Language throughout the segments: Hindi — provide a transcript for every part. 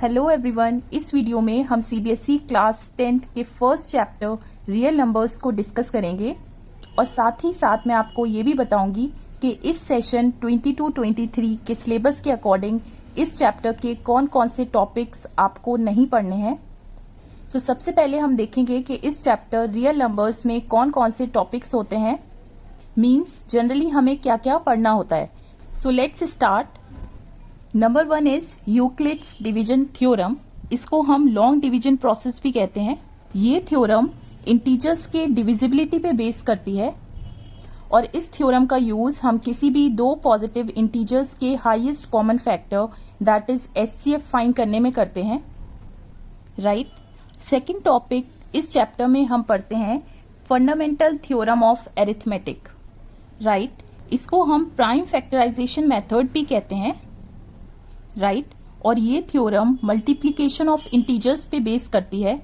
हेलो एवरीवन, इस वीडियो में हम सीबीएसई क्लास 10th के फर्स्ट चैप्टर रियल नंबर्स को डिस्कस करेंगे और साथ ही साथ मैं आपको ये भी बताऊंगी कि इस सेशन 22-23 के सिलेबस के अकॉर्डिंग इस चैप्टर के कौन कौन से टॉपिक्स आपको नहीं पढ़ने हैं। तो सबसे पहले हम देखेंगे कि इस चैप्टर रियल नंबर्स में कौन कौन से टॉपिक्स होते हैं, मीन्स जनरली हमें क्या क्या पढ़ना होता है। So let's start. Number 1 is Euclid's division theorem. इसको हम लॉन्ग डिवीजन प्रोसेस भी कहते हैं। ये थ्योरम इंटीजर्स के डिविजिबिलिटी पे बेस करती है और इस थ्योरम का यूज हम किसी भी दो पॉजिटिव इंटीजर्स के highest common factor that is HCF find करने में करते हैं। राइट। सेकंड टॉपिक इस चैप्टर में हम पढ़ते हैं fundamental theorem of arithmetic. Right. इसको हम प्राइम फैक्टराइजेशन मेथड भी कहते हैं। राइट। और ये थ्योरम मल्टीप्लिकेशन ऑफ इंटीजर्स पे बेस करती है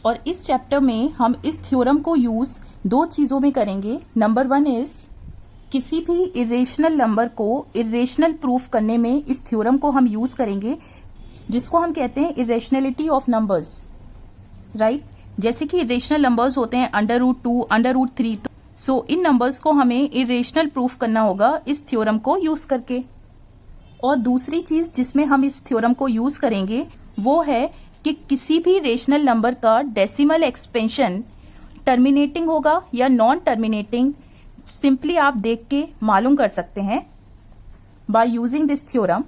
और इस चैप्टर में हम इस थ्योरम को यूज दो चीजों में करेंगे। नंबर 1 इज किसी भी इरेशनल नंबर को इरेशनल प्रूफ करने में इस थ्योरम को हम यूज करेंगे, जिसको हम कहते हैं इरेशनलिटी ऑफ नंबर्स। राइट। जैसे कि इरेशनल नंबर्स होते हैं √2, √3। सो इन नंबर्स को हमें इरेशनल प्रूफ करना होगा इस थ्योरम को यूज करके। और दूसरी चीज जिसमें हम इस थ्योरम को यूज करेंगे वो है कि किसी भी रेशनल नंबर का डेसिमल एक्सपेंशन टर्मिनेटिंग होगा या नॉन टर्मिनेटिंग, सिंपली आप देख के मालूम कर सकते हैं बाय यूजिंग दिस थ्योरम।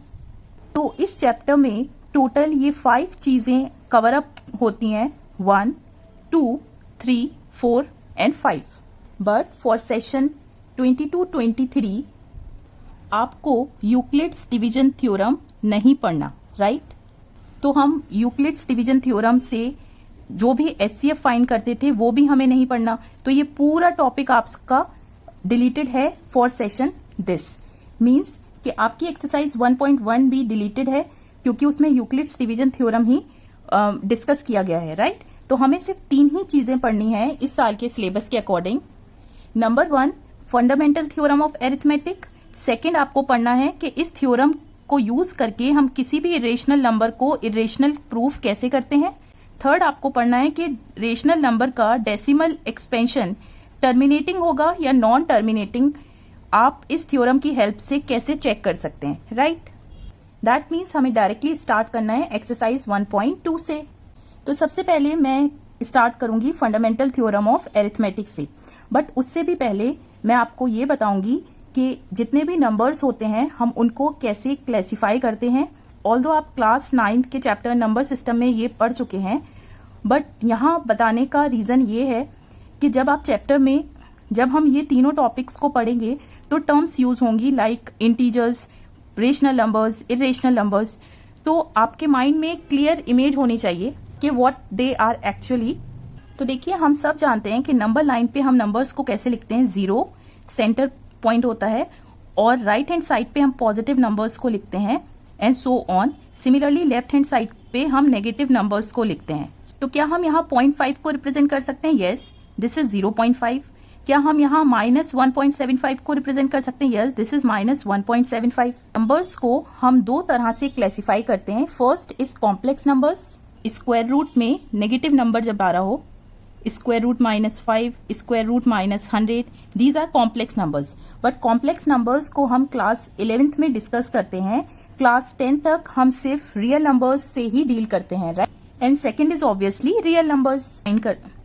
तो इस चैप्टर में टोटल ये 5 चीजें कवर अप होती हैं, 1, 2, 3, 4 एंड 5। बट फॉर सेशन 22-23 आपको यूक्लिड्स डिवीजन थ्योरम नहीं पढ़ना। राइट। तो हम यूक्लिड्स डिवीजन थ्योरम से जो भी एचसीएफ फाइंड करते थे वो भी हमें नहीं पढ़ना। तो ये पूरा टॉपिक आपका डिलीटेड है फॉर सेशन। दिस मींस कि आपकी एक्सरसाइज 1.1 भी डिलीटेड है क्योंकि उसमें यूक्लिड्स डिवीजन थ्योरम ही डिस्कस किया गया है। राइट। तो हमें सिर्फ 3 ही चीजें पढ़नी है इस साल के सिलेबस के according. Number 1 fundamental theorem of arithmetic. Second आपको पढ़ना है कि इस थ्योरम को यूज करके हम किसी भी इरेशनल नंबर को इरेशनल प्रूफ कैसे करते हैं। थर्ड आपको पढ़ना है कि रेशनल नंबर का डेसिमल एक्सपेंशन टर्मिनेटिंग होगा या नॉन टर्मिनेटिंग, आप इस थ्योरम की हेल्प से कैसे चेक कर सकते हैं। राइट। दैट मीन्स हमें डायरेक्टली स्टार्ट करना है एक्सरसाइज 1.2 से। तो सबसे पहले मैं स्टार्ट करूंगी फंडामेंटल थ्योरम ऑफ अरिथमेटिक से, बट उससे भी पहले मैं आपको ये बताऊंगी कि जितने भी नंबर्स होते हैं हम उनको कैसे क्लासिफाई करते हैं। ऑल्दो आप क्लास 9th के चैप्टर नंबर सिस्टम में ये पढ़ चुके हैं, बट यहाँ बताने का रीजन ये है कि जब आप चैप्टर में जब हम ये तीनों टॉपिक्स को पढ़ेंगे तो टर्म्स यूज होंगी like integers, rational numbers, irrational numbers. तो आपके माइंड में क्लियर इमेज होनी चाहिए कि व्हाट दे आर एक्चुअली। तो देखिए, हम सब जानते हैं कि नंबर लाइन पे हम नंबर्स को कैसे लिखते हैं। 0 सेंटर पॉइंट होता है और राइट हैंड साइड पे हम पॉजिटिव नंबर्स को लिखते हैं and so on. Similarly left hand side पे हम नेगेटिव नंबर्स को लिखते हैं। तो क्या हम यहाँ 0.5 को रिप्रेजेंट कर सकते हैं? Yes, this is 0.5। क्या हम यहाँ -1.75 को रिप्रेजेंट कर सकते हैं? Yes, this is -1.75। नंबर्स को हम दो तरह से क्लासिफाई करते हैं। First is complex numbers. Square root में नेगेटिव नंबर जब आ रहा हो, square root -5, square root -100, these are complex numbers. But complex numbers को हम क्लास 11th में डिस्कस करते हैं। क्लास 10 तक हम सिर्फ रियल नंबर्स से ही डील करते हैं। Right. And second is obviously real numbers.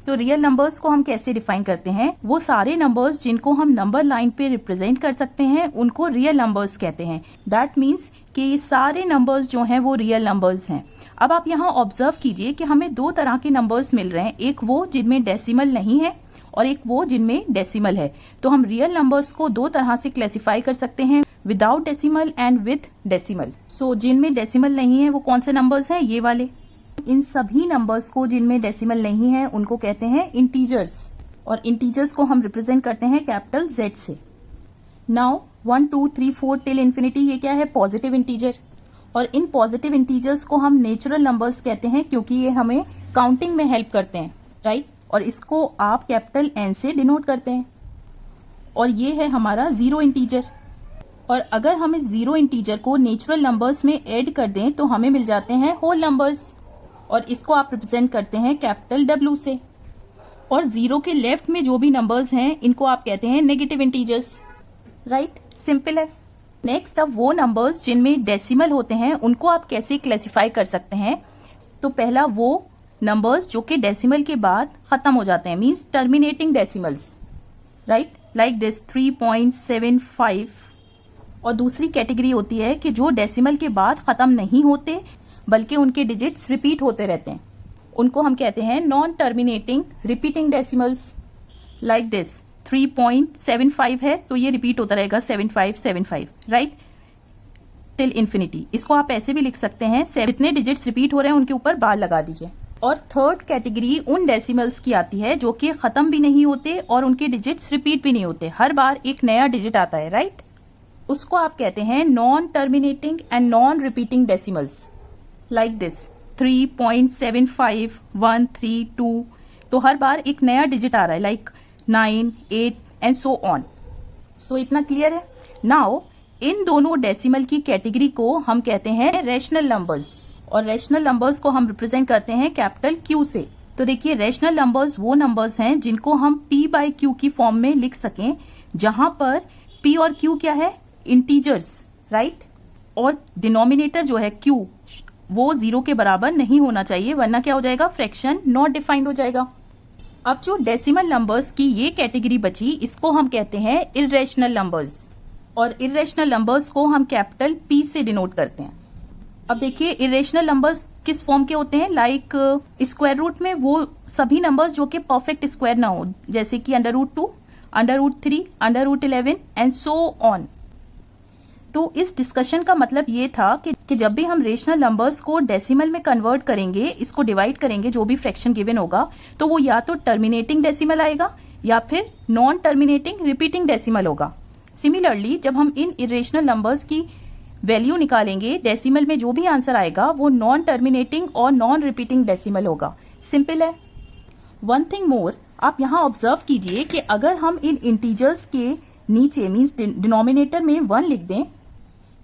तो रियल नंबर्स को हम कैसे डिफाइन करते हैं? वो सारे नंबर्स जिनको हम नंबर लाइन पे रिप्रेजेंट कर सकते हैं उनको रियल नंबर्स कहते हैं। दैट मीन्स कि ये सारे नंबर्स जो हैं वो रियल नंबर्स हैं। अब आप यहाँ ऑब्जर्व कीजिए कि हमें दो तरह के नंबर्स मिल रहे हैं, एक वो जिनमें डेसिमल नहीं है और एक वो जिनमें डेसिमल है। तो हम रियल नंबर्स को दो तरह से क्लासिफाई कर सकते हैं, without decimal and with decimal. So जिनमें डेसिमल नहीं है वो कौन से नंबर्स हैं? ये वाले। इन सभी नंबर्स को जिनमें डेसिमल नहीं है उनको कहते हैं इंटीजर्स और इंटीजर्स को हम रिप्रेजेंट करते हैं कैपिटल Z से। नाउ 1, 2, 3, 4 टिल इन्फिनिटी, ये क्या है? Positive integer. और इन पॉजिटिव इंटीजर्स को हम नेचुरल नंबर्स कहते हैं क्योंकि ये हमें काउंटिंग में हेल्प करते हैं। राइट। और इसको आप कैपिटल N से डिनोट करते हैं। और ये है हमारा 0 इंटीजर। और अगर हम इस जीरो इंटीजर को नेचुरल नंबर्स में ऐड कर दें तो हमें मिल जाते हैं होल नंबर्स, और इसको आप रिप्रेजेंट करते हैं कैपिटल W से। और जीरो के लेफ्ट में जो भी नंबर्स हैं इनको आप कहते हैं नेगेटिव इंटीजर्स। राइट, सिंपल है। नेक्स्ट, अब वो नंबर्स जिनमें डेसिमल होते हैं उनको आप कैसे क्लासिफाई कर सकते हैं। तो पहला, वो नंबर्स जो कि डेसिमल के बाद खत्म हो जाते हैं, means terminating decimals, right, like this 3.75। और दूसरी कैटेगरी होती है कि जो डेसिमल के बाद खत्म नहीं होते बल्कि उनके डिजिट्स रिपीट होते रहते हैं, उनको हम कहते हैं non terminating repeating decimals. Like this 3.75 है तो ये रिपीट होता रहेगा 7575, राइट, टिल इन्फिनिटी। इसको आप ऐसे भी लिख सकते हैं, जितने डिजिट्स रिपीट हो रहे हैं उनके ऊपर बार लगा दीजिए। और थर्ड कैटेगरी उन डेसिमल्स की आती है जो कि खत्म भी नहीं होते और उनके डिजिट्स रिपीट भी नहीं होते, हर बार एक नया डिजिट आता है, राइट। उसको आप कहते हैं non terminating and non repeating decimals. Like this 3.75132, तो हर बार एक नया डिजिट आ रहा है, लाइक 9, 8 एंड सो ऑन। सो इतना क्लियर है। नाउ इन दोनों डेसिमल की कैटेगरी को हम कहते हैं रैशनल नंबर्स, और रैशनल नंबर्स को हम रिप्रेजेंट करते हैं कैपिटल Q से। तो देखिए, रैशनल नंबर्स वो नंबर्स हैं जिनको हम P/Q की फॉर्म में लिख सकें, जहां पर P और Q क्या है, इंटीजर्स, राइट, और डिनोमिनेटर जो है Q वो 0 के बराबर नहीं होना चाहिए, वरना क्या हो जाएगा, फ्रैक्शन नॉट डिफाइंड हो जाएगा। अब जो डेसिमल नंबर्स की ये कैटेगरी बची, इसको हम कहते हैं इर्रेशनल नंबर्स, और इर्रेशनल नंबर्स को हम कैपिटल P से डिनोट करते हैं। अब देखिए, इरेशनल नंबर्स किस फॉर्म के होते हैं, लाइक स्क्वायर रूट में वो सभी नंबर्स जो कि परफेक्ट स्क्वायर ना हो, जैसे कि √2, √3, √11 एंड सो ऑन। तो इस डिस्कशन का मतलब ये था कि जब भी हम रेशनल नंबर्स को डेसिमल में कन्वर्ट करेंगे, इसको डिवाइड करेंगे, जो भी फ्रैक्शन गिवन होगा, तो वो या तो टर्मिनेटिंग डेसिमल आएगा या फिर नॉन टर्मिनेटिंग रिपीटिंग डेसिमल होगा। सिमिलरली, जब हम इन इरेशनल नंबर्स की वैल्यू निकालेंगे, डेसिमल में जो भी आंसर आएगा वो नॉन टर्मिनेटिंग और नॉन रिपीटिंग डेसिमल होगा। सिंपल है। वन थिंग मोर, आप यहाँ ऑब्जर्व कीजिए कि अगर हम इन इंटीजर्स के नीचे मींस डिनोमिनेटर में 1 लिख दें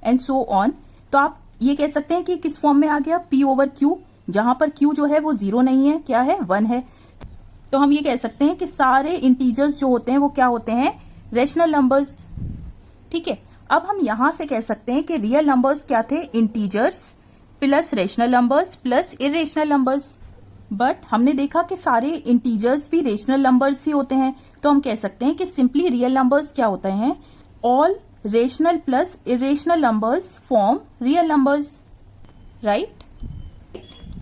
एंड सो ऑन, तो आप ये कह सकते हैं कि किस फॉर्म में आ गया, P/Q, जहां पर Q जो है वो 0 नहीं है, क्या है, 1 है। तो हम ये कह सकते हैं कि सारे इंटीजर्स जो होते हैं वो क्या होते हैं, रेशनल नंबर्स। ठीक है। अब हम यहां से कह सकते हैं कि रियल नंबर्स क्या थे, integers plus rational numbers plus irrational numbers. But हमने देखा कि सारे इंटीजर्स भी रेशनल नंबर्स ही होते हैं, तो हम कह सकते हैं कि सिंपली रियल नंबर्स क्या होते हैं, all rational plus irrational numbers form real numbers, right.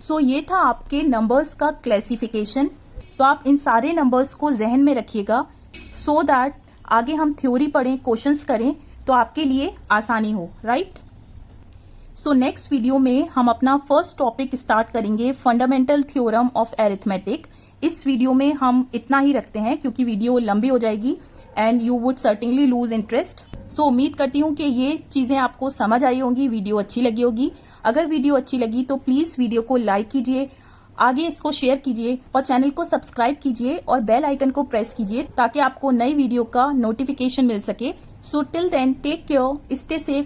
So ये था आपके नंबर्स का क्लासिफिकेशन। तो आप इन सारे नंबर्स को जहन में रखिएगा, सो दैट आगे हम थ्योरी पढ़ें, क्वेश्चंस करें तो आपके लिए आसानी हो, राइट। सो नेक्स्ट वीडियो में हम अपना फर्स्ट टॉपिक स्टार्ट करेंगे, फंडामेंटल थ्योरम ऑफ अरिथमेटिक। इस वीडियो में हम इतना ही रखते हैं क्योंकि वीडियो लंबी हो जाएगी and you would certainly lose interest. So उम्मीद करती हूँ कि ये चीजें आपको समझ आई होंगी, वीडियो अच्छी लगी होगी। अगर वीडियो अच्छी लगी तो प्लीज वीडियो को लाइक कीजिए, आगे इसको शेयर कीजिए और चैनल को सब्सक्राइब कीजिए और बेल आइकन को प्रेस कीजिए ताकि आपको नई वीडियो का नोटिफिकेशन मिल सके। So till then, take care, stay safe.